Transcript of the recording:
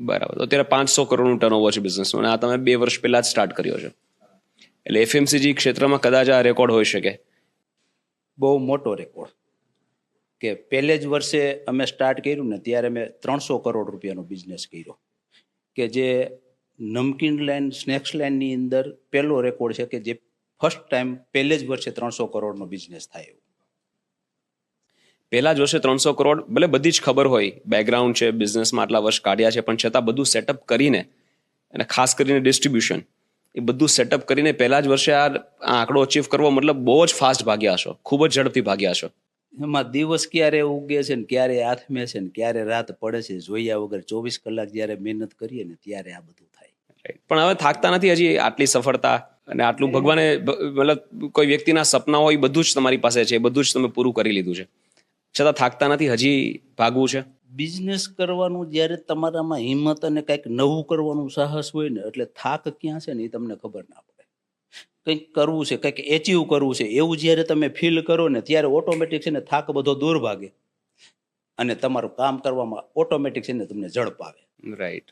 બરાબર. તો અત્યારે 500 કરોડનું ટર્નઓવર છે બિઝનેસનું, અને આ તમે 2 વર્ષ પહેલા જ સ્ટાર્ટ કર્યો છે. એટલે એફએમસીજી ક્ષેત્રમાં કદાચ આ રેકોર્ડ હોઈ શકે. બહુ મોટો રેકોર્ડ કે પહેલે જ વર્ષે અમે સ્ટાર્ટ કર્યું ને ત્યારે મેં 300 કરોડ રૂપિયાનો બિઝનેસ કર્યો, કે જે નમકીન લાઈન સ્નેક્સ લાઈનની અંદર પહેલો રેકોર્ડ છે કે જે ફર્સ્ટ ટાઈમ પહેલે જ વર્ષે 300 કરોડનો બિઝનેસ થાય એવું. પહેલા જ વર્ષે 300 કરોડ, ભલે બધી જ ખબર હોય, બેકગ્રાઉન્ડ છે, બિઝનેસમાં આટલા વર્ષ કાઢ્યા છે, પણ છતાં બધું સેટઅપ કરીને, અને ખાસ કરીને ડિસ્ટ્રીબ્યુશન, એ બધું સેટઅપ કરીને પહેલા જ વર્ષે આ આંકડો અચીવ કરવો, મતલબ બહુ જ ફાસ્ટ ભાગ્યા હશો, ખૂબ જ ઝડપથી ભાગ્યા હશો. એમાં દિવસ ક્યારે ઉગે છે ને ક્યારે આથમે છે ને ક્યારે રાત પડે છે જોયા વગર 24 કલાક જ્યારે મહેનત કરીએ ને ત્યારે આ બધું થાય. પણ હવે થાકતા નથી હજી? આટલી સફળતા અને આટલું ભગવાને મતલબ કોઈ વ્યક્તિના સપના હોય, બધું જ તમારી પાસે છે, બધું જ તમે પૂરું કરી લીધું છે, છતાં થાકતા નથી? હજી ભાગવું છે? બિઝનેસ કરવાનું જ્યારે તમારામાં હિંમત અને કંઈક નવું કરવાનું સાહસ હોય ને, એટલે થાક ક્યાં છે ને એ તમને ખબર ના પડે. કંઈક કરવું છે, કંઈક એચીવ કરવું છે એવું જ્યારે તમે ફીલ કરો ને ત્યારે ઓટોમેટિક છે ને થાક બધો દૂર ભાગે અને તમારું કામ કરવામાં ઓટોમેટિક છે ને તમને ઝડપ આવે. રાઈટ.